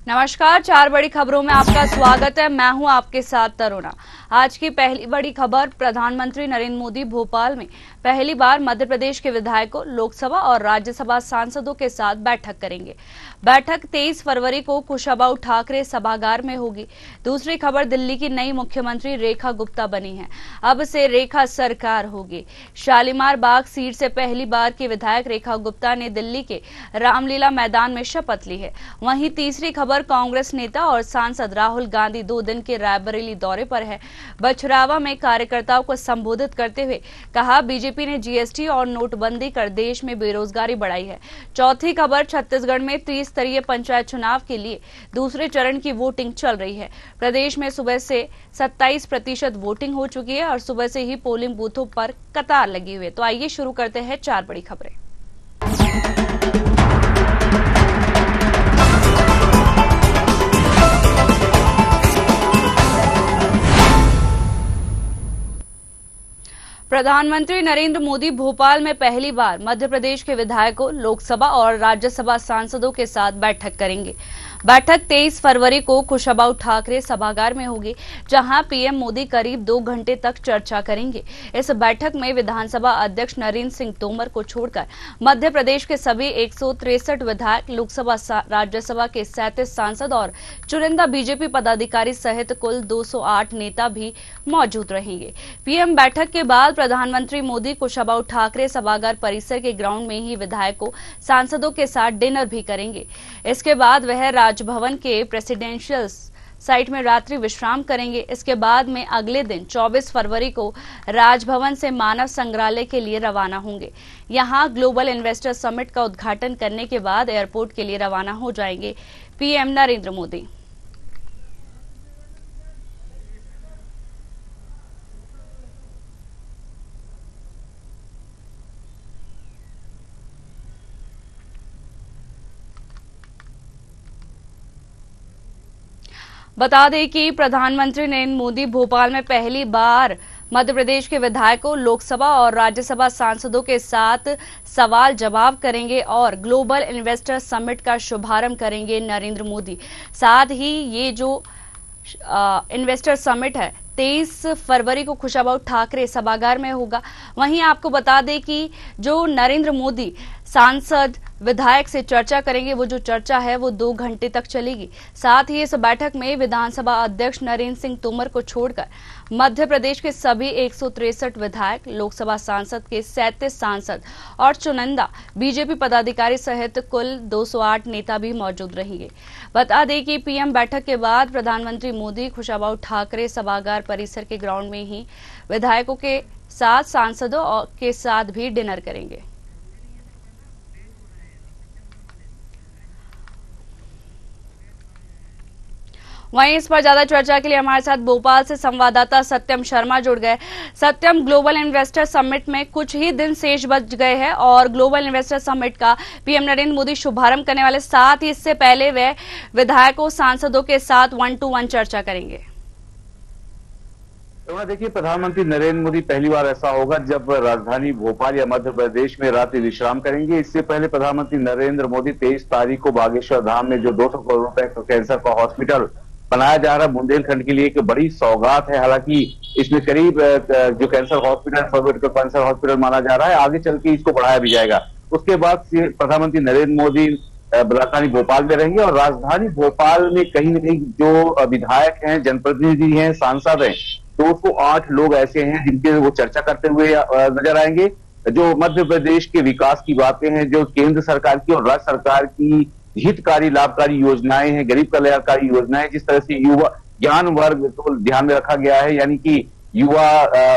नमस्कार, चार बड़ी खबरों में आपका स्वागत है। मैं हूं आपके साथ तरुणा। आज की पहली बड़ी खबर, प्रधानमंत्री नरेंद्र मोदी भोपाल में पहली बार मध्य प्रदेश के विधायकों, लोकसभा और राज्यसभा सांसदों के साथ बैठक करेंगे। बैठक 23 फरवरी को कुशाभाऊ ठाकरे सभागार में होगी। दूसरी खबर, दिल्ली की नई मुख्यमंत्री रेखा गुप्ता बनी है। अब से रेखा सरकार होगी। शालीमार बाग सीट से पहली बार की विधायक रेखा गुप्ता ने दिल्ली के रामलीला मैदान में शपथ ली है। वहीं तीसरी खबर, कांग्रेस नेता और सांसद राहुल गांधी 2 दिन के रायबरेली दौरे पर है। बछरावा में कार्यकर्ताओं को संबोधित करते हुए कहा, बीजेपी ने जीएसटी और नोटबंदी कर देश में बेरोजगारी बढ़ाई है। चौथी खबर, छत्तीसगढ़ में त्रिस्तरीय पंचायत चुनाव के लिए दूसरे चरण की वोटिंग चल रही है। प्रदेश में सुबह से 27% वोटिंग हो चुकी है और सुबह से ही पोलिंग बूथों पर कतार लगी हुई है। तो आइए शुरू करते हैं चार बड़ी खबरें। प्रधानमंत्री नरेंद्र मोदी भोपाल में पहली बार मध्य प्रदेश के विधायकों, लोकसभा और राज्यसभा सांसदों के साथ बैठक करेंगे। बैठक 23 फरवरी को कुशाभाऊ ठाकरे सभागार में होगी, जहां पीएम मोदी करीब 2 घंटे तक चर्चा करेंगे। इस बैठक में विधानसभा अध्यक्ष नरेंद्र सिंह तोमर को छोड़कर मध्य प्रदेश के सभी 163 विधायक, लोकसभा राज्यसभा के 37 सांसद और चुनिंदा बीजेपी पदाधिकारी सहित कुल 208 नेता भी मौजूद रहेंगे। पीएम बैठक के बाद प्रधानमंत्री मोदी कुशाभाऊ ठाकरे सभागार परिसर के ग्राउंड में ही विधायकों, सांसदों के साथ डिनर भी करेंगे। इसके बाद वह राजभवन के प्रेसिडेंशियल साइट में रात्रि विश्राम करेंगे। इसके बाद में अगले दिन 24 फरवरी को राजभवन से मानव संग्रहालय के लिए रवाना होंगे। यहां ग्लोबल इन्वेस्टर समिट का उद्घाटन करने के बाद एयरपोर्ट के लिए रवाना हो जाएंगे पीएम नरेंद्र मोदी। बता दें कि प्रधानमंत्री नरेंद्र मोदी भोपाल में पहली बार मध्य प्रदेश के विधायकों, लोकसभा और राज्यसभा सांसदों के साथ सवाल जवाब करेंगे और ग्लोबल इन्वेस्टर समिट का शुभारंभ करेंगे नरेंद्र मोदी। साथ ही ये जो इन्वेस्टर समिट है 23 फरवरी को कुशाभाऊ ठाकरे सभागार में होगा। वहीं आपको बता दें कि जो नरेंद्र मोदी सांसद, विधायक से चर्चा करेंगे, वो जो चर्चा है वो 2 घंटे तक चलेगी। साथ ही इस बैठक में विधानसभा अध्यक्ष नरेंद्र सिंह तोमर को छोड़कर मध्य प्रदेश के सभी 163 विधायक, लोकसभा सांसद के 37 सांसद और चुनिंदा बीजेपी पदाधिकारी सहित कुल 208 नेता भी मौजूद रहेंगे। बता दें कि पीएम बैठक के बाद प्रधानमंत्री मोदी कुशाभाऊ ठाकरे सभागार परिसर के ग्राउंड में ही विधायकों के साथ, सांसदों के साथ भी डिनर करेंगे। वहीं इस पर ज्यादा चर्चा के लिए हमारे साथ भोपाल से संवाददाता सत्यम शर्मा जुड़ गए। सत्यम, ग्लोबल इन्वेस्टर समिट में कुछ ही दिन शेष बच गए हैं और ग्लोबल इन्वेस्टर समिट का पीएम नरेंद्र मोदी शुभारंभ करने वाले, साथ ही इससे पहले वे विधायकों, सांसदों के साथ 1-to-1 चर्चा करेंगे। तो देखिए, प्रधानमंत्री नरेंद्र मोदी पहली बार ऐसा होगा जब राजधानी भोपाल या मध्य प्रदेश में रात्रि विश्राम करेंगे। इससे पहले प्रधानमंत्री नरेंद्र मोदी 23 तारीख को बागेश्वर धाम में जो 200 करोड़ रुपए का कैंसर का हॉस्पिटल बनाया जा रहा है बुंदेलखंड के लिए, एक बड़ी सौगात है। हालांकि इसमें करीब जो कैंसर हॉस्पिटल माना जा रहा है, आगे चल के इसको बढ़ाया भी जाएगा। उसके बाद प्रधानमंत्री नरेंद्र मोदी राजधानी भोपाल में रहेंगे और राजधानी भोपाल में कहीं न कहीं जो विधायक हैं, जनप्रतिनिधि हैं, सांसद हैं, 208 लोग ऐसे हैं जिनके वो चर्चा करते हुए नजर आएंगे। जो मध्य प्रदेश के विकास की बातें हैं, जो केंद्र सरकार की और राज्य सरकार की हितकारी, लाभकारी योजनाएं हैं, गरीब कल्याणकारी योजनाएं, जिस तरह से युवा ज्ञान वर्ग को ध्यान में रखा गया है, यानी कि युवा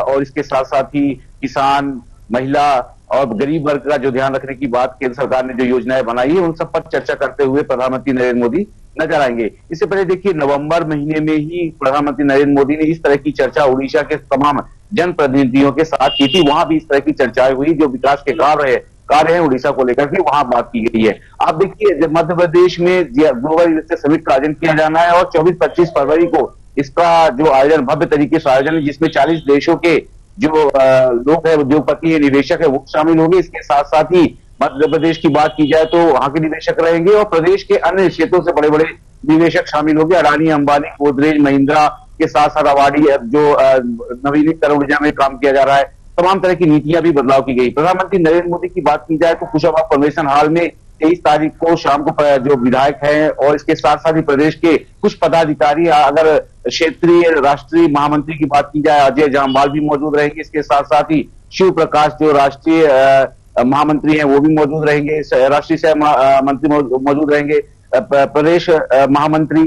और इसके साथ साथ ही किसान, महिला और गरीब वर्ग का जो ध्यान रखने की बात केंद्र सरकार ने जो योजनाएं बनाई है, उन सब पर चर्चा करते हुए प्रधानमंत्री नरेंद्र मोदी नजर आएंगे। इससे पहले देखिए, नवंबर महीने में ही प्रधानमंत्री नरेंद्र मोदी ने इस तरह की चर्चा उड़ीसा के तमाम जनप्रतिनिधियों के साथ की थी। वहां भी इस तरह की चर्चाएं हुई, जो विकास के कार्य है उड़ीसा को लेकर के, वहां बात की गई है। आप देखिए, मध्य प्रदेश में ग्लोबल इन्वेस्टर समिट का आयोजन किया जाना है और 24-25 फरवरी को इसका जो आयोजन, भव्य तरीके से आयोजन है, जिसमें 40 देशों के जो लोग हैं, उद्योगपति है, निवेशक है, वो शामिल होंगे। इसके साथ साथ ही मध्य प्रदेश की बात की जाए तो वहां के निवेशक रहेंगे और प्रदेश के अन्य क्षेत्रों से बड़े बड़े निवेशक शामिल होंगे। अडानी, अंबानी, गोदरेज, महिंद्रा के साथ साथ अवाडी, जो नवीनीकरण ऊर्जा में काम किया जा रहा है, तमाम तरह की नीतियां भी बदलाव की गई। प्रधानमंत्री नरेंद्र मोदी की बात की जाए तो कुशाभाऊ कन्वेंशन हॉल में 23 तारीख को शाम को जो विधायक हैं और इसके साथ साथ ही प्रदेश के कुछ पदाधिकारी, अगर क्षेत्रीय राष्ट्रीय महामंत्री की बात की जाए, अजय जामवाल भी मौजूद रहेंगे। इसके साथ साथ ही शिव प्रकाश जो राष्ट्रीय महामंत्री हैं वो भी मौजूद रहेंगे, राष्ट्रीय सह मंत्री मौजूद रहेंगे, प्रदेश महामंत्री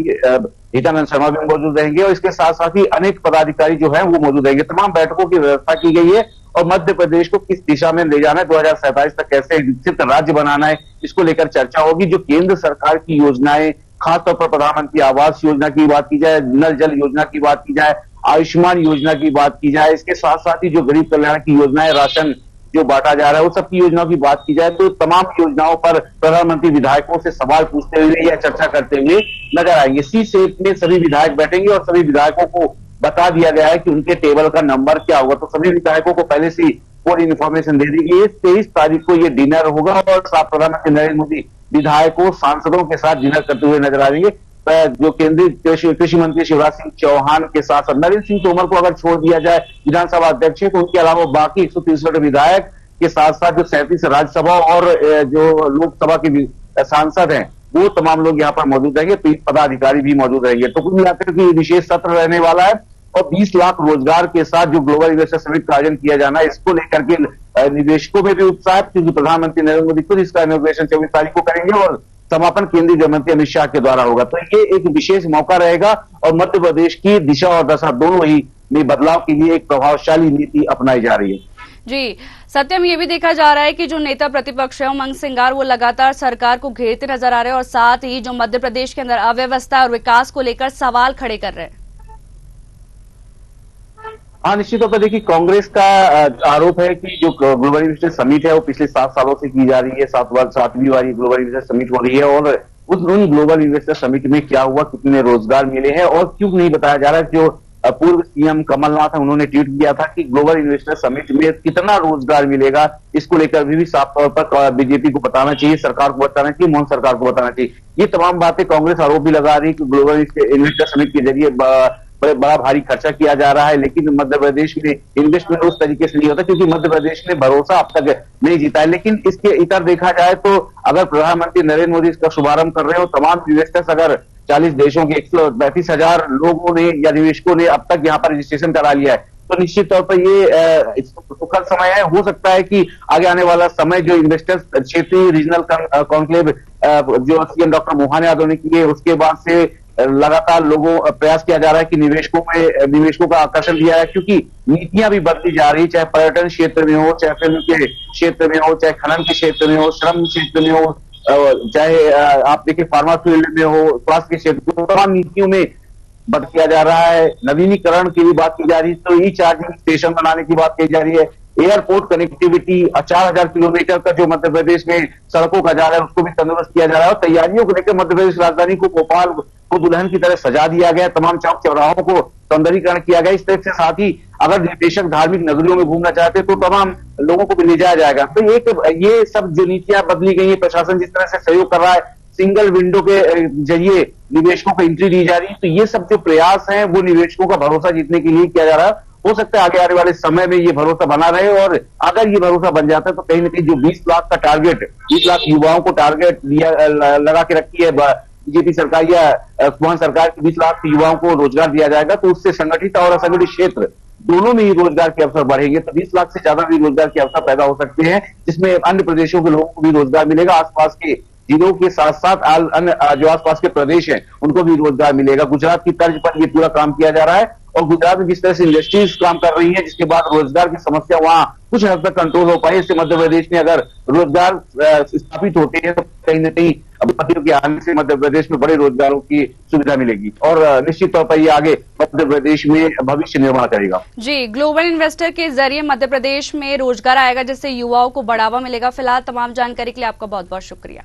हितानंद शर्मा भी मौजूद रहेंगे और इसके साथ साथ ही अनेक पदाधिकारी जो हैं वो मौजूद रहेंगे। तमाम बैठकों की व्यवस्था की गई है और मध्य प्रदेश को किस दिशा में ले जाना है, 2027 तक कैसे विकसित राज्य बनाना है, इसको लेकर चर्चा होगी। जो केंद्र सरकार की योजनाएं, खासतौर पर प्रधानमंत्री आवास योजना की बात की जाए, नल जल योजना की बात की जाए, आयुष्मान योजना की बात की जाए, इसके साथ साथ ही जो गरीब कल्याण की योजनाएं, राशन जो बांटा जा रहा है, वो सबकी योजनाओं की बात की जाए तो तमाम योजनाओं पर प्रधानमंत्री विधायकों से सवाल पूछते हुए या चर्चा करते हुए नजर आएंगे। सी सेट में सभी विधायक बैठेंगे और सभी विधायकों को बता दिया गया है कि उनके टेबल का नंबर क्या होगा, तो सभी विधायकों को पहले से पूरी इन्फॉर्मेशन दे दी गई है। 23 तारीख को ये डिनर होगा और प्रधानमंत्री नरेंद्र मोदी विधायकों, सांसदों के साथ डिनर करते हुए नजर आएंगे। जो केंद्रीय कृषि मंत्री शिवराज सिंह चौहान के साथ नरेंद्र सिंह तोमर को अगर छोड़ दिया जाए विधानसभा अध्यक्ष, तो उनके अलावा बाकी 163 विधायक के साथ साथ जो 37 राज्यसभा और जो लोकसभा के सांसद हैं वो तमाम लोग यहाँ पर मौजूद रहेंगे, पदाधिकारी भी मौजूद रहेंगे। तो कुल मिलाकर के विशेष सत्र रहने वाला है और 20 लाख रोजगार के साथ जो ग्लोबल इन्वेस्टर समिट का आयोजन किया जाना है, इसको लेकर के निवेशकों में भी उत्साह है क्योंकि प्रधानमंत्री नरेंद्र मोदी खुद इसका इनॉग्रेशन 24 तारीख को करेंगे और समापन केंद्रीय गृह मंत्री अमित शाह के द्वारा होगा। तो ये एक विशेष मौका रहेगा और मध्य प्रदेश की दिशा और दशा दोनों ही में बदलाव के लिए एक प्रभावशाली नीति अपनाई जा रही है। जी सत्यम, ये भी देखा जा रहा है कि जो नेता प्रतिपक्ष है उमंग सिंगार वो लगातार सरकार को घेरते नजर आ रहे हैं और साथ ही जो मध्य प्रदेश के अंदर अव्यवस्था और विकास को लेकर सवाल खड़े कर रहे हैं। हाँ, निश्चित तौर पर देखिए कांग्रेस का आरोप है कि जो ग्लोबल इन्वेस्टर समिट है वो पिछले 7 सालों से की जा रही है, 7वीं बार ग्लोबल इन्वेस्टर समिट हो रही है और उन ग्लोबल इन्वेस्टर समिट में क्या हुआ, कितने रोजगार मिले हैं और क्यों नहीं बताया जा रहा है। जो पूर्व सीएम कमलनाथ है उन्होंने ट्वीट किया था कि ग्लोबल इन्वेस्टर समिट में कितना रोजगार मिलेगा, इसको लेकर भी साफ तौर पर बीजेपी को बताना चाहिए, सरकार को बताना चाहिए, मोदी सरकार को बताना चाहिए। ये तमाम बातें कांग्रेस आरोप भी लगा रही है कि ग्लोबल इन्वेस्टर समिट के जरिए बड़ा भारी खर्चा किया जा रहा है, लेकिन मध्य प्रदेश में इन्वेस्टमेंट उस तरीके से नहीं होता क्योंकि मध्य प्रदेश ने भरोसा अब तक नहीं जीता है। लेकिन इसके इतर देखा जाए तो अगर प्रधानमंत्री नरेंद्र मोदी इसका शुभारंभ कर रहे हो, तमाम इन्वेस्टर्स अगर 40 देशों के 132,000 लोगों ने या निवेशकों ने अब तक यहाँ पर रजिस्ट्रेशन करा लिया है, तो निश्चित तौर पर ये सुखद समय है। हो सकता है कि आगे आने वाला समय जो इन्वेस्टर्स क्षेत्रीय रीजनल कॉन्क्लेव जो सीएम डॉक्टर मोहन यादव ने किए, उसके बाद से लगातार प्रयास किया जा रहा है कि निवेशकों का आकर्षण दिया है क्योंकि नीतियां भी बदली जा रही, चाहे पर्यटन क्षेत्र में हो, चाहे फिल्म के क्षेत्र में हो, चाहे खनन के क्षेत्र में हो, श्रम क्षेत्र में हो, चाहे आप देखिए फार्मा फील्ड में हो, स्वास्थ्य के क्षेत्र में, तमाम नीतियों में बदल किया जा रहा है। नवीनीकरण की भी बात की जा रही है, तो ई चार्जिंग स्टेशन बनाने की बात की जा रही है, एयरपोर्ट कनेक्टिविटी 4000 किलोमीटर का जो मध्य प्रदेश में सड़कों का जाल है उसको भी तंदुरुस्त किया जा रहा है और तैयारियों को लेकर मध्य प्रदेश राजधानी को भोपाल को दुल्हन की तरह सजा दिया गया, तमाम चौक चौराहों को सौंदर्यीकरण किया गया। इस तरह से साथ ही अगर निवेशक धार्मिक नगरियों में घूमना चाहते तो तमाम लोगों को भी ले जाया जाएगा। तो ये सब जो नीतियां बदली गई है, प्रशासन जिस तरह से सहयोग कर रहा है, सिंगल विंडो के जरिए निवेशकों को एंट्री दी जा रही है, तो ये सब जो प्रयास हैं वो निवेशकों का भरोसा जीतने के लिए किया जा रहा है। हो सकता है आगे आने वाले समय में ये भरोसा बना रहे और अगर ये भरोसा बन जाता है तो कहीं ना कहीं जो 20 लाख का टारगेट, 20 लाख युवाओं को टारगेट लगा के रखी है बीजेपी सरकार या मोहन सरकार की, 20 लाख युवाओं को रोजगार दिया जाएगा तो उससे संगठित और असंगठित क्षेत्र दोनों में ही रोजगार के अवसर बढ़ेंगे। तो 20 लाख से ज्यादा भी रोजगार के अवसर पैदा हो सकते हैं, जिसमें अन्य प्रदेशों के लोगों को भी रोजगार मिलेगा, आसपास के जिलों के साथ साथ अन्य जो आसपास के प्रदेश हैं उनको भी रोजगार मिलेगा। गुजरात की तर्ज पर ये पूरा काम किया जा रहा है और गुजरात में जिस तरह से इंडस्ट्रीज काम कर रही है, जिसके बाद रोजगार की समस्या वहां कुछ हद तक कंट्रोल हो पाई। इससे मध्य प्रदेश में अगर रोजगार स्थापित होते हैं तो कहीं न कहीं अपने के आने से मध्य प्रदेश में बड़े रोजगारों की सुविधा मिलेगी और निश्चित तौर पर ये आगे मध्य प्रदेश में भविष्य निर्माण करेगा। जी, ग्लोबल इन्वेस्टर के जरिए मध्य प्रदेश में रोजगार आएगा, जिससे युवाओं को बढ़ावा मिलेगा। फिलहाल तमाम जानकारी के लिए आपका बहुत बहुत शुक्रिया।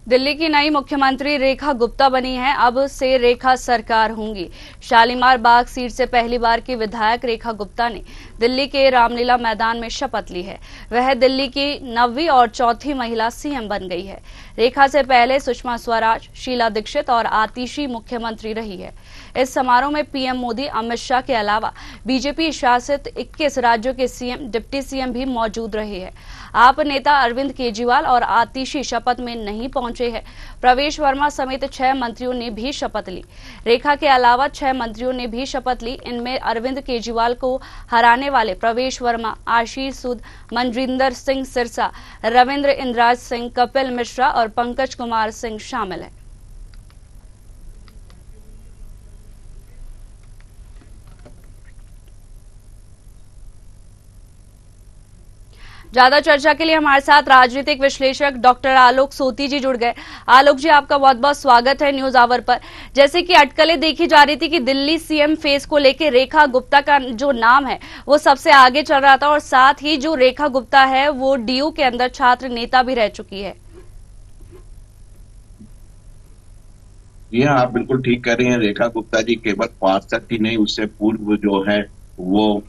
दिल्ली की नई मुख्यमंत्री रेखा गुप्ता बनी है। अब से रेखा सरकार होंगी। शालीमार बाग सीट से पहली बार की विधायक रेखा गुप्ता ने दिल्ली के रामलीला मैदान में शपथ ली है। वह दिल्ली की 9वीं और 4थी महिला सीएम बन गई है। रेखा से पहले सुषमा स्वराज, शीला दीक्षित और आतिशी मुख्यमंत्री रही है। इस समारोह में पीएम मोदी, अमित शाह के अलावा बीजेपी शासित 21 राज्यों के सीएम, डिप्टी सीएम भी मौजूद रहे हैं। आप नेता अरविंद केजरीवाल और आतिशी शपथ में नहीं पहुंचे हैं। प्रवेश वर्मा समेत 6 मंत्रियों ने भी शपथ ली। रेखा के अलावा 6 मंत्रियों ने भी शपथ ली। इनमें अरविंद केजरीवाल को हराने वाले प्रवेश वर्मा, आशीष सूद, मनजिंदर सिंह सिरसा, रविंद्र इंद्राज सिंह, कपिल मिश्रा और पंकज कुमार सिंह शामिल हैं। ज्यादा चर्चा के लिए हमारे साथ राजनीतिक विश्लेषक डॉक्टर आलोक सोती जी जुड़ गए। आलोक जी, आपका बहुत बहुत स्वागत है न्यूज आवर पर। जैसे कि अटकलें देखी जा रही थी कि दिल्ली सीएम फेस को लेकर रेखा गुप्ता का जो नाम है वो सबसे आगे चल रहा था, और साथ ही जो रेखा गुप्ता है वो डीयू के अंदर छात्र नेता भी रह चुकी है। जी हाँ, आप बिल्कुल ठीक कह रही हैं। रेखा गुप्ता जी केवल पार्षद ही नहीं, उससे पूर्व जो है वो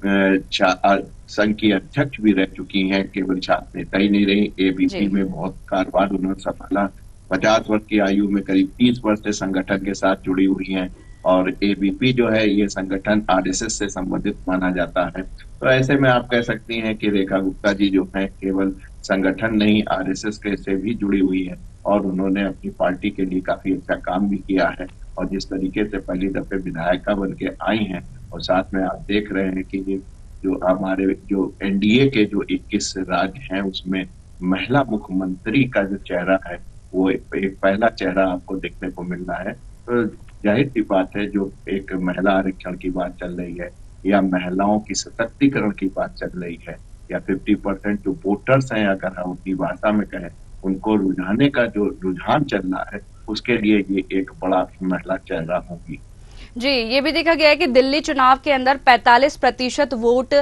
संघ की अध्यक्ष भी रह चुकी हैं। केवल छात्र नेता ही नहीं रही, एबीपी में बहुत कारोबार उन्होंने संभाला। 50 वर्ष की आयु में करीब 30 वर्ष से संगठन के साथ जुड़ी हुई हैं, और एबीपी जो है ये संगठन आरएसएस से संबंधित माना जाता है। तो ऐसे में आप कह सकती हैं कि रेखा गुप्ता जी जो है केवल संगठन नहीं, आरएसएस के से भी जुड़ी हुई है, और उन्होंने अपनी पार्टी के लिए काफी अच्छा काम भी किया है। और जिस तरीके से पहली दफे विधायिका बन के आई हैं, और साथ में आप देख रहे हैं कि ये जो हमारे जो एनडीए के जो 21 राज्य हैं उसमें महिला मुख्यमंत्री का जो चेहरा है वो एक पहला चेहरा आपको देखने को मिल रहा है। तो जाहिर सी बात है, जो एक महिला आरक्षण की बात चल रही है, या महिलाओं की सशक्तिकरण की बात चल रही है, या 50% जो वोटर्स हैं, अगर हम अपनी भाषा में कहें, उनको रुझाने का जो रुझान चल रहा है, उसके लिए ये एक बड़ा महिला चेहरा होगी। जी, ये भी देखा गया है कि दिल्ली चुनाव के अंदर 45% वोट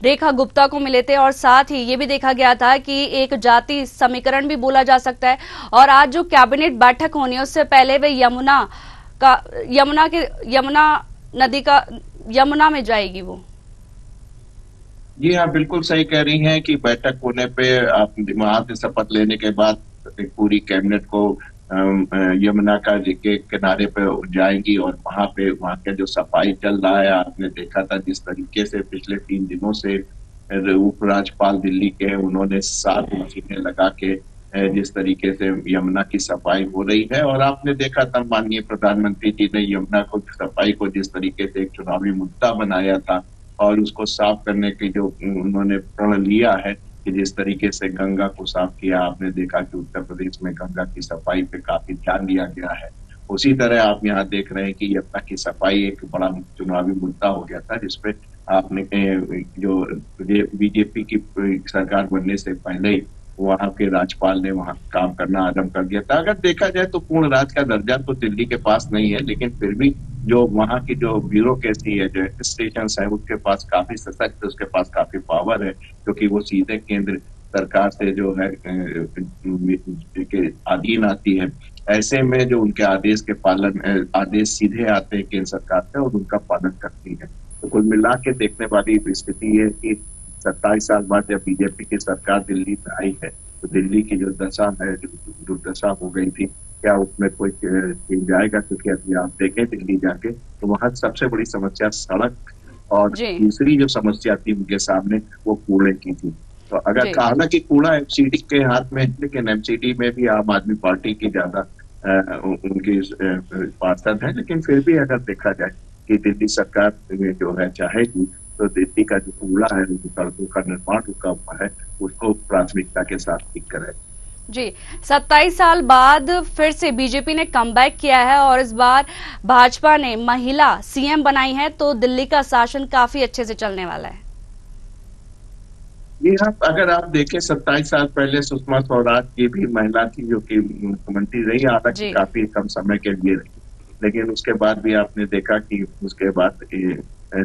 रेखा गुप्ता को मिले थे, और साथ ही ये भी देखा गया था कि एक जाति समीकरण भी बोला जा सकता है। और आज जो कैबिनेट बैठक होनी है उससे पहले वे यमुना में जाएगी वो। जी हाँ, बिल्कुल सही कह रही हैं कि बैठक होने पे आप वहां से शपथ लेने के बाद पूरी कैबिनेट को यमुना का के किनारे पे जाएंगी, और वहां के जो सफाई चल रहा है, आपने देखा था जिस तरीके से पिछले 3 दिनों से उपराज्यपाल दिल्ली के उन्होंने 7 मशीनें लगा के जिस तरीके से यमुना की सफाई हो रही है। और आपने देखा था माननीय प्रधानमंत्री जी ने यमुना को सफाई को जिस तरीके से एक चुनावी मुद्दा बनाया था, और उसको साफ करने की जो उन्होंने प्रण लिया है कि जिस तरीके से गंगा को साफ किया, आपने देखा कि उत्तर प्रदेश में गंगा की सफाई पे काफी ध्यान दिया गया है। उसी तरह आप यहाँ देख रहे हैं कि यमुना की सफाई एक बड़ा चुनावी मुद्दा हो गया था, जिसपे आपने जो बीजेपी की सरकार बनने से पहले ही वहां के राज्यपाल ने वहां काम करना आरंभ कर दिया था। अगर देखा जाए तो पूर्ण राज्य का दर्जा तो दिल्ली के पास नहीं है, लेकिन फिर भी जो वहां की जो ब्यूरोक्रेसी है, जो एडमिनिस्ट्रेशन है, उसके पास काफी सशक्त, उसके पास काफी पावर है, क्योंकि वो सीधे केंद्र सरकार से जो है के अधीन आती है। ऐसे में जो उनके आदेश के पालन आदेश सीधे आते हैं केंद्र सरकार से, और उनका पालन करती है। तो कुल मिला के देखने वाली स्थिति है कि 27 साल बाद जब बीजेपी की सरकार दिल्ली में आई है, तो दिल्ली की जो दशा है, जो दुर्दशा हो गई थी, क्या उसमें कोई चेंज आएगा? क्योंकि अभी आप देखें दिल्ली जाके तो वहां सबसे बड़ी समस्या सड़क और दूसरी जो समस्या थी उनके सामने वो कूड़े की थी। तो अगर हालांकि कूड़ा एमसीडी के हाथ में है, लेकिन एमसीडी में भी आम आदमी पार्टी की ज्यादा उनकी पार्षद है, लेकिन फिर भी अगर देखा जाए कि दिल्ली सरकार जो है चाहेगी तो दिल्ली का जो कूड़ा है, सड़कों का निर्माण रुका हुआ है, उसको प्राथमिकता के साथ ठीक करे। जी, 27 साल बाद फिर से बीजेपी ने कमबैक किया है, और इस बार भाजपा ने महिला सीएम बनाई है, तो दिल्ली का शासन काफी अच्छे से चलने वाला है। जी हाँ, अगर आप देखें 27 साल पहले सुषमा स्वराज की भी महिला थी जो कि मुख्यमंत्री रही, हालांकि काफी कम समय के लिए रही, लेकिन उसके बाद भी आपने देखा कि उसके बाद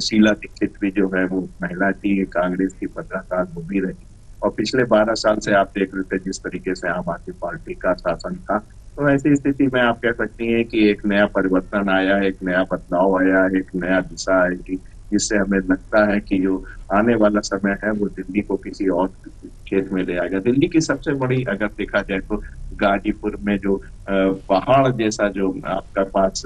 शीला दीक्षित भी जो है वो महिला थी, कांग्रेस की 15 साल वो भी रही, और पिछले 12 साल से आप देख रहे थे जिस तरीके से आम आदमी पार्टी का शासन था, तो ऐसी स्थिति में आप कह सकती हैं कि एक नया परिवर्तन आया है, एक नया बदलाव आया है, एक नया दिशा आएगी, जिससे हमें लगता है कि जो आने वाला समय है वो दिल्ली को किसी और क्षेत्र में ले आएगा। दिल्ली की सबसे बड़ी अगर देखा जाए तो गाजीपुर में जो पहाड़ जैसा जो आपका पास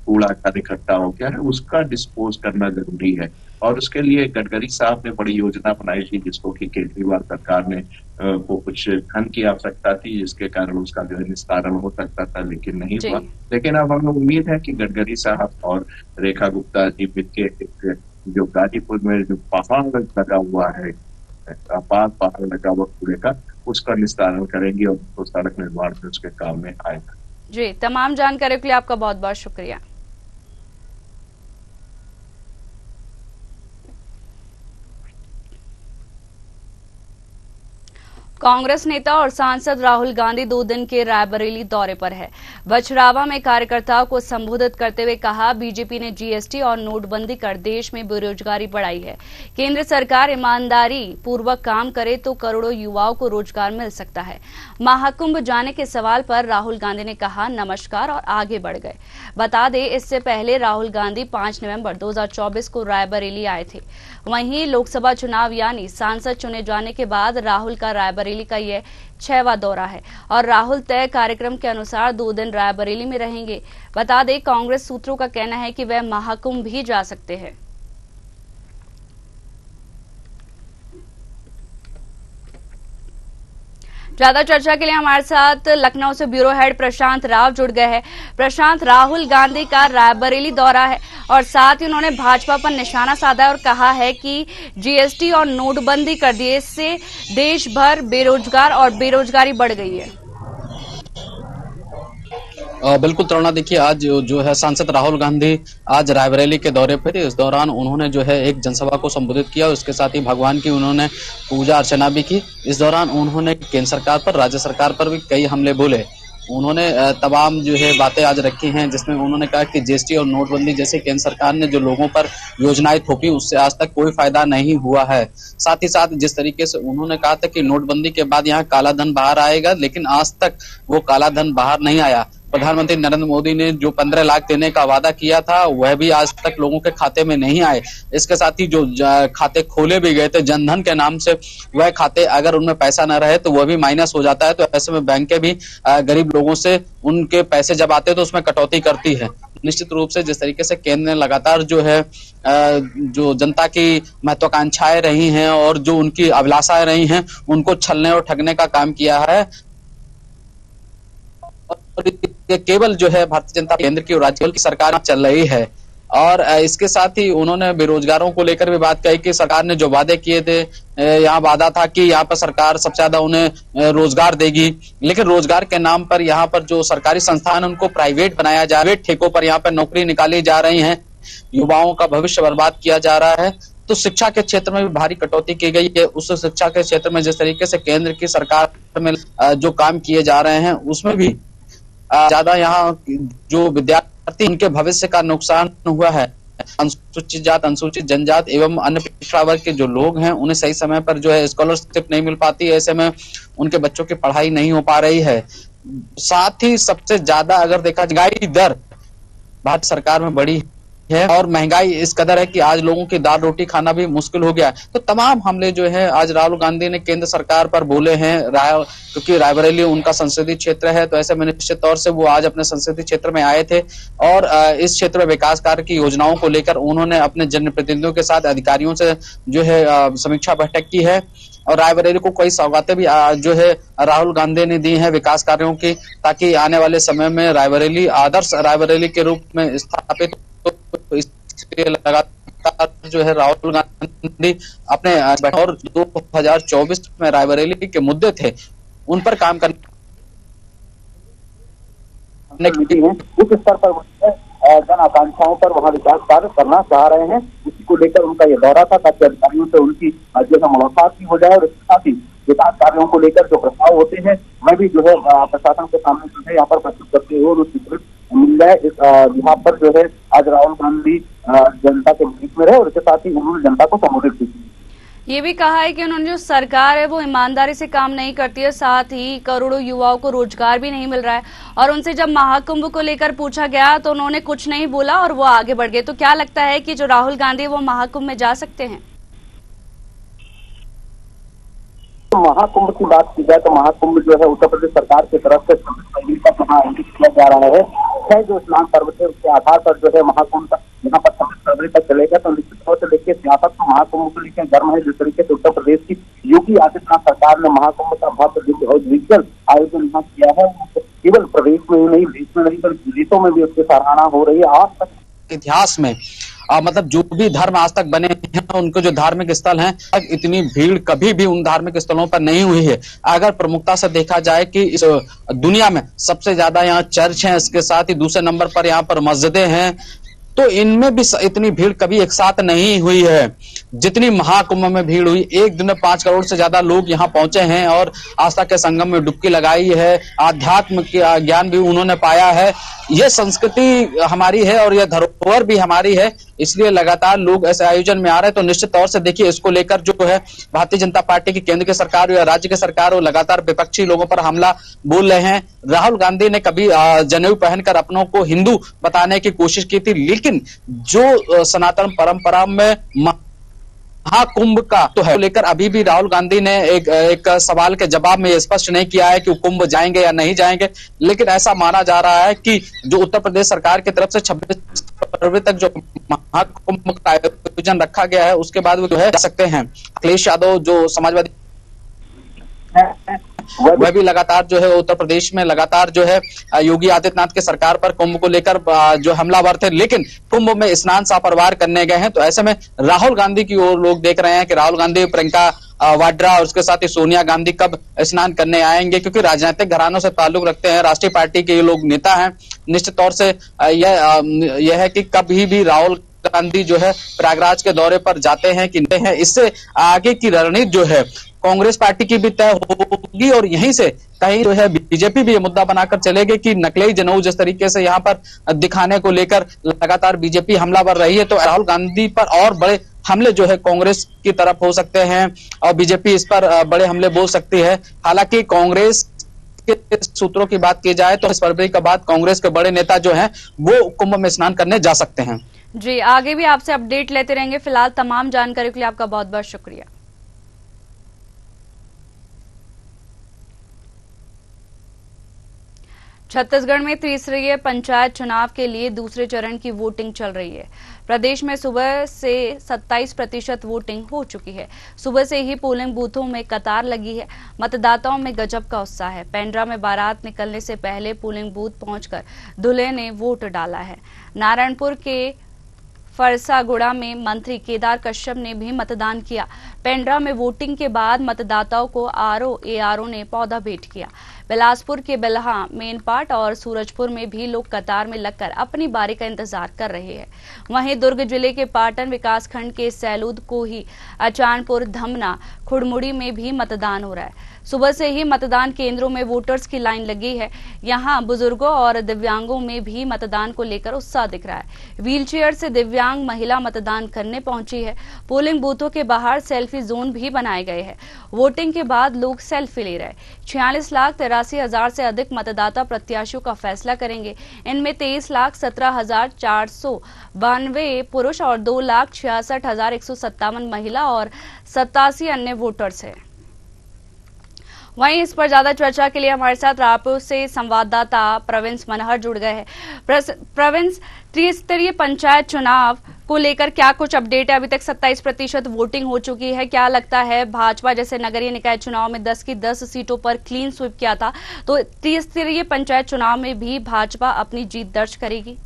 कूड़ा का इकट्ठा हो गया है, उसका डिस्पोज करना जरूरी है। और उसके लिए गडकरी साहब ने बड़ी योजना बनाई थी, जिसको कि केजरीवाल सरकार ने को कुछ धन की आवश्यकता थी, जिसके कारण उसका जो है निस्तारण हो सकता था, लेकिन नहीं हुआ। लेकिन अब हमें उम्मीद है कि गडकरी साहब और रेखा गुप्ता जी मिलके एक जो गाजीपुर में जो पहाड़ लगा हुआ है, अपार पहाड़ लगा हुआ कूड़े का, उसका निस्तारण करेंगे और उसको सड़क निर्माण में उसके काम में आएगा। जी, तमाम जानकारी के लिए आपका बहुत बहुत शुक्रिया। कांग्रेस नेता और सांसद राहुल गांधी 2 दिन के रायबरेली दौरे पर है। बछरावा में कार्यकर्ताओं को संबोधित करते हुए कहा, बीजेपी ने जीएसटी और नोटबंदी कर देश में बेरोजगारी बढ़ाई है। केंद्र सरकार ईमानदारी पूर्वक काम करे तो करोड़ों युवाओं को रोजगार मिल सकता है। महाकुंभ जाने के सवाल पर राहुल गांधी ने कहा, नमस्कार, और आगे बढ़ गए। बता दें, इससे पहले राहुल गांधी 5 नवंबर 2024 को रायबरेली आए थे। वहीं लोकसभा चुनाव यानी सांसद चुने जाने के बाद राहुल का रायबरेली का यह 6वां दौरा है और राहुल तय कार्यक्रम के अनुसार 2 दिन रायबरेली में रहेंगे। बता दें, कांग्रेस सूत्रों का कहना है कि वह महाकुंभ भी जा सकते हैं। ज्यादा चर्चा के लिए हमारे साथ लखनऊ से ब्यूरो हेड प्रशांत राव जुड़ गए हैं। प्रशांत, राहुल गांधी का रायबरेली दौरा है और साथ ही उन्होंने भाजपा पर निशाना साधा है और कहा है कि जीएसटी और नोटबंदी कर दिए, इससे देश भर बेरोजगार और बेरोजगारी बढ़ गई है। बिल्कुल तरुणा, देखिए आज जो है सांसद राहुल गांधी आज रायबरेली के दौरे पर थे। इस दौरान उन्होंने जो है एक जनसभा को संबोधित किया, उसके साथ ही भगवान की उन्होंने पूजा अर्चना भी की। इस दौरान उन्होंने केंद्र सरकार पर, राज्य सरकार पर भी कई हमले बोले। उन्होंने तमाम जो है बातें आज रखी हैं, जिसमें उन्होंने कहा कि जीएसटी और नोटबंदी जैसे केंद्र सरकार ने जो लोगों पर योजनाएं थोपी, उससे आज तक कोई फायदा नहीं हुआ है। साथ ही साथ जिस तरीके से उन्होंने कहा था कि नोटबंदी के बाद यहाँ काला धन बाहर आएगा, लेकिन आज तक वो काला धन बाहर नहीं आया। प्रधानमंत्री नरेंद्र मोदी ने जो 15 लाख देने का वादा किया था, वह भी आज तक लोगों के खाते में नहीं आए। इसके साथ ही जो खाते खोले भी गए थे जनधन के नाम से, वह खाते अगर उनमें पैसा न रहे तो वह भी माइनस हो जाता है। तो ऐसे में बैंकें भी गरीब लोगों से उनके पैसे जब आते हैं तो उसमें कटौती करती है। निश्चित रूप से जिस तरीके से केंद्र ने लगातार जो है जो जनता की महत्वाकांक्षाएं रही हैं और जो उनकी अभिलाषाएं रही हैं, उनको छलने और ठगने का काम किया है। और ये केवल जो है भारतीय जनता केंद्र की और राज्य की सरकार चल रही है। और इसके साथ ही उन्होंने बेरोजगारों को लेकर भी बात कही कि सरकार ने जो वादे किए थे, यहाँ वादा था कि यहाँ पर सरकार सबसे ज्यादा उन्हें रोजगार देगी, लेकिन रोजगार के नाम पर यहाँ पर जो सरकारी संस्थान उनको प्राइवेट बनाया जा रहा है, ठेकों पर यहाँ पर नौकरी निकाली जा रही है, युवाओं का भविष्य बर्बाद किया जा रहा है। तो शिक्षा के क्षेत्र में भी भारी कटौती की गई है। उस शिक्षा के क्षेत्र में जिस तरीके से केंद्र की सरकार में जो काम किए जा रहे हैं, उसमें भी ज्यादा यहाँ जो विद्यार्थी उनके भविष्य का नुकसान हुआ है। अनुसूचित जात, अनुसूचित जनजात एवं अन्य पिछड़ा वर्ग के जो लोग हैं, उन्हें सही समय पर जो है स्कॉलरशिप नहीं मिल पाती है। ऐसे में उनके बच्चों की पढ़ाई नहीं हो पा रही है। साथ ही सबसे ज्यादा अगर देखा, महंगाई दर भारत सरकार में बढ़ी है और महंगाई इस कदर है कि आज लोगों की दाल रोटी खाना भी मुश्किल हो गया। तो तमाम हमले जो है आज राहुल गांधी ने केंद्र सरकार पर बोले हैं, क्योंकि रायबरेली उनका संसदीय क्षेत्र है, तो ऐसे में निश्चित तौर से वो आज अपने संसदीय क्षेत्र में आए थे और इस क्षेत्र में विकास कार्य की योजनाओं को लेकर उन्होंने अपने जनप्रतिनिधियों के साथ, अधिकारियों से जो है समीक्षा बैठक की है। और रायबरेली को कई सौगातें भी जो है राहुल गांधी ने दी हैं विकास कार्यों की, ताकि आने वाले समय में रायबरेली आदर्श रायबरेली के रूप में स्थापित। तो इसलिए लगातार जो है राहुल गांधी अपने और 2024 में रायबरेली के मुद्दे थे उन पर काम करने की है। उस स्तर पर जन आकांक्षाओं पर वहाँ विकास कार्य करना चाह रहे हैं। उसी को लेकर उनका ये दौरा था, ताकि अधिकारियों से उनकी जो है मुलाकात भी हो जाए और इसके साथ ही विकास कार्यों को लेकर जो प्रस्ताव होते हैं वह भी जो है प्रशासन के सामने जो है यहाँ पर प्रस्तुत करते हुए उन्हें मिल जाए। यहाँ पर जो है आज राहुल गांधी जनता के बीच में रहे और इसके साथ ही उन्होंने जनता को संबोधित की। ये भी कहा है कि उन्होंने जो सरकार है वो ईमानदारी से काम नहीं करती है, साथ ही करोड़ों युवाओं को रोजगार भी नहीं मिल रहा है। और उनसे जब महाकुंभ को लेकर पूछा गया तो उन्होंने कुछ नहीं बोला और वो आगे बढ़ गए। तो क्या लगता है कि जो राहुल गांधी वो महाकुंभ में जा सकते हैं? तो महाकुंभ की बात की जाए तो महाकुंभ जो है उत्तर प्रदेश सरकार की तरफ से 26 फरवरी तक वहाँ आयोजित किया जा रहा है। छह जो स्नान पर्व थे उसके आधार पर जो है महाकुंभ यहाँ पर 26 फरवरी तक चलेगा। तो निश्चित तौर से देखिए सियासत तो महाकुंभ को लेकर गर्म है। जिस तरीके से उत्तर प्रदेश की योगी आदित्यनाथ सरकार ने महाकुंभ का भव्य और डिजिटल आयोजन यहाँ किया है, केवल प्रदेश में ही नहीं, देश में नहीं बल्कि विदेशों में भी उसकी सराहना हो रही है। आज तक इतिहास में मतलब जो भी धर्म आज तक बने हैं उनको जो धार्मिक स्थल हैं, इतनी भीड़ कभी भी उन धार्मिक स्थलों पर नहीं हुई है। अगर प्रमुखता से देखा जाए कि इस दुनिया में सबसे ज्यादा यहाँ चर्च हैं, इसके साथ ही दूसरे नंबर पर यहाँ पर मस्जिदें हैं, तो इनमें भी इतनी भीड़ कभी एक साथ नहीं हुई है जितनी महाकुंभ में भीड़ हुई। एक दिन में 5 करोड़ से ज्यादा लोग यहाँ पहुंचे हैं और आस्था के संगम में डुबकी लगाई है, आध्यात्म का ज्ञान भी उन्होंने पाया है। यह संस्कृति हमारी है और यह धरोहर भी हमारी है, इसलिए लगातार लोग ऐसे आयोजन में आ रहे हैं। तो निश्चित तौर से देखिए इसको लेकर जो है भारतीय जनता पार्टी की केंद्र की सरकार या राज्य की सरकार वो लगातार विपक्षी लोगों पर हमला बोल रहे हैं। राहुल गांधी ने कभी जनेऊ पहनकर अपनों को हिंदू बताने की कोशिश की थी, लेकिन जो सनातन परंपरा में महाकुंभ का तो है लेकर अभी भी राहुल गांधी ने एक सवाल के जवाब में स्पष्ट नहीं किया है कि वो कुंभ जाएंगे या नहीं जाएंगे। लेकिन ऐसा माना जा रहा है कि जो उत्तर प्रदेश सरकार की तरफ से 26 फरवरी तक जो महाकुंभ का आयोजन रखा गया है उसके बाद वो जो है जा सकते हैं। अखिलेश यादव जो समाजवादी वह भी लगातार जो है उत्तर प्रदेश में लगातार जो है योगी आदित्यनाथ के सरकार पर कुंभ को लेकर जो हमलावर थे, लेकिन कुंभ में स्नान सपरिवार करने गए हैं। तो ऐसे में राहुल गांधी की ओर लोग देख रहे हैं कि राहुल गांधी, प्रियंका वाड्रा और उसके साथ ही सोनिया गांधी कब स्नान करने आएंगे, क्योंकि राजनीतिक घरानों से ताल्लुक रखते हैं, राष्ट्रीय पार्टी के ये लोग नेता हैं। निश्चित तौर से यह है कि कभी भी राहुल गांधी जो है प्रयागराज के दौरे पर जाते हैं कि नहीं है। इससे आगे की रणनीति जो है कांग्रेस पार्टी की भी तय होगी और यहीं से कहीं जो है बीजेपी भी ये मुद्दा बनाकर चलेगी कि नकली जनेऊ जिस तरीके से यहाँ पर दिखाने को लेकर लगातार बीजेपी हमलावर रही है, तो राहुल गांधी पर और बड़े हमले जो है कांग्रेस की तरफ हो सकते हैं और बीजेपी इस पर बड़े हमले बोल सकती है। हालांकि कांग्रेस के सूत्रों की बात की जाए तो 26 फरवरी के बाद कांग्रेस के बड़े नेता जो हैं वो कुंभ में स्नान करने जा सकते हैं। जी, आगे भी आपसे अपडेट लेते रहेंगे। फिलहाल तमाम जानकारी के लिए आपका बहुत बहुत शुक्रिया। छत्तीसगढ़ में त्रिस्तरीय पंचायत चुनाव के लिए दूसरे चरण की वोटिंग चल रही है। प्रदेश में सुबह से 27% वोटिंग हो चुकी है। सुबह से ही पोलिंग बूथों में कतार लगी है। मतदाताओं में गजब का उत्साह है। पेंड्रा में बारात निकलने से पहले पोलिंग बूथ पहुंचकर दूल्हे ने वोट डाला है। नारायणपुर के फरसागुड़ा में मंत्री केदार कश्यप ने भी मतदान किया। पेंड्रा में वोटिंग के बाद मतदाताओं को ARO ने पौधा भेंट किया। बिलासपुर के बेल्हा, मेनपाट और सूरजपुर में भी लोग कतार में लगकर अपनी बारी का इंतजार कर रहे हैं। वहीं दुर्ग जिले के पाटन विकासखंड के सैलूद, कोही, अचानपुर, धमना, खुड़मुड़ी में भी मतदान हो रहा है। सुबह से ही मतदान केंद्रों में वोटर्स की लाइन लगी है। यहाँ बुजुर्गों और दिव्यांगों में भी मतदान को लेकर उत्साह दिख रहा है। व्हीलचेयर से दिव्यांग महिला मतदान करने पहुंची है। पोलिंग बूथों के बाहर सेल्फी जोन भी बनाए गए हैं। वोटिंग के बाद लोग सेल्फी ले रहे हैं। 46,83,000 से अधिक मतदाता प्रत्याशियों का फैसला करेंगे। इनमें 23,17,492 पुरुष और 2,66,157 महिला और 87 अन्य वोटर्स हैं। वहीं इस पर ज्यादा चर्चा के लिए हमारे साथ रायपुर से संवाददाता प्रविंस मनहर जुड़ गए हैं। प्रविंस, त्रिस्तरीय पंचायत चुनाव को लेकर क्या कुछ अपडेट है? अभी तक 27% वोटिंग हो चुकी है। क्या लगता है, भाजपा जैसे नगरीय निकाय चुनाव में 10 की 10 सीटों पर क्लीन स्वीप किया था, तो त्रिस्तरीय पंचायत चुनाव में भी भाजपा अपनी जीत दर्ज करेगी?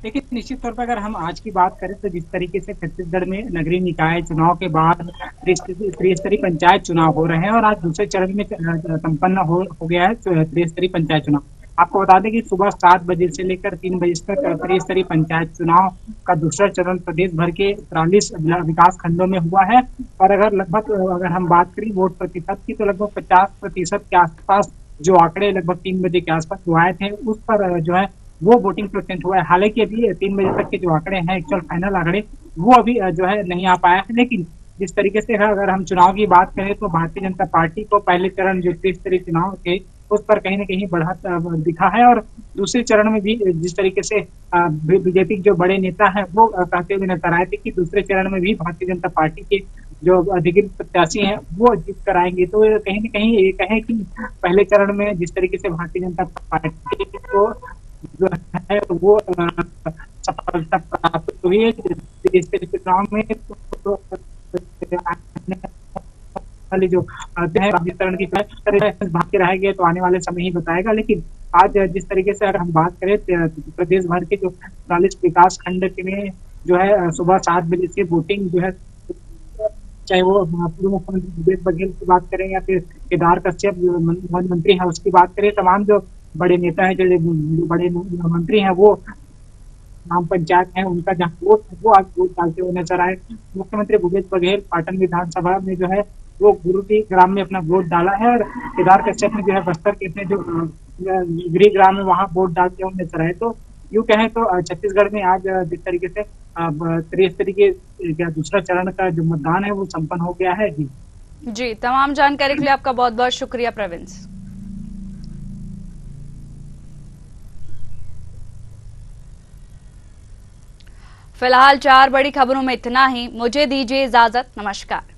देखिए, निश्चित तौर पर अगर हम आज की बात करें तो जिस तरीके से छत्तीसगढ़ में नगरीय निकाय चुनाव के बाद त्रिस्तरीय पंचायत चुनाव हो रहे हैं और आज दूसरे चरण में संपन्न हो गया है त्रिस्तरीय पंचायत चुनाव। आपको बता दें कि सुबह 7 बजे से लेकर 3 बजे तक त्रिस्तरीय पंचायत चुनाव का दूसरा चरण प्रदेश भर के 43 विकास खंडों में हुआ है। और अगर हम बात करें वोट प्रतिशत की तो लगभग 50% के आसपास जो आंकड़े लगभग 3 बजे के आसपास जो आए थे उस पर जो है वो वोटिंग परसेंट हुआ है। हालांकि अभी 3 बजे तक के जो आंकड़े हैं, एक्चुअल फाइनल आंकड़े, वो अभी जो है नहीं आ पाया है। लेकिन जिस तरीके से अगर हम चुनाव की बात करें तो भारतीय जनता पार्टी को पहले चरण जो त्रिस्तरीय चुनाव थे उस पर कहीं ना कहीं बढ़त दिखा है, और दूसरे चरण में भी जिस तरीके से बीजेपी के जो बड़े नेता हैं वो कहते हुए नजर आए थे कि दूसरे चरण में भी भारतीय जनता पार्टी के जो अधिकृत प्रत्याशी हैं वो जीत कर आएंगे। तो कहीं ना कहीं ये कहें कि पहले चरण में जिस तरीके से भारतीय जनता पार्टी को जो है वो सफलता प्राप्त हुई है इस चुनाव में, तो वाले जो चरण की भाग्य रह गए तो आने वाले समय ही बताएगा। लेकिन आज जिस तरीके से अगर हम बात करें प्रदेश भर के जो 40 विकास खंड में जो है सुबह 7 बजे से वोटिंग जो है, चाहे वो पूर्व मुख्यमंत्री भूपेश बघेल की बात करें या फिर केदार कश्यप जो वन मंत्री है उसकी बात करें, तमाम जो बड़े नेता है, जो बड़े मंत्री हैं, वो ग्राम पंचायत है उनका जहाँ वोट है वो आज वोट डालते हुए नजर आए। मुख्यमंत्री भूपेश बघेल पाटन विधानसभा में जो है वो गुरुटी ग्राम में अपना वोट डाला है, और केदार कश्यप ने जो है बस्तर के अपने जो गृह ग्राम में वहां वोट डालते हुए नजर आए। तो यूं कहें तो छत्तीसगढ़ में आज जिस तरीके से त्रिस्तरीय के दूसरा चरण का जो मतदान है वो संपन्न हो गया है। जी, तमाम जानकारी के लिए आपका बहुत बहुत शुक्रिया प्रेविंस। फिलहाल 4 बड़ी खबरों में इतना ही। मुझे दीजिए इजाजत। नमस्कार।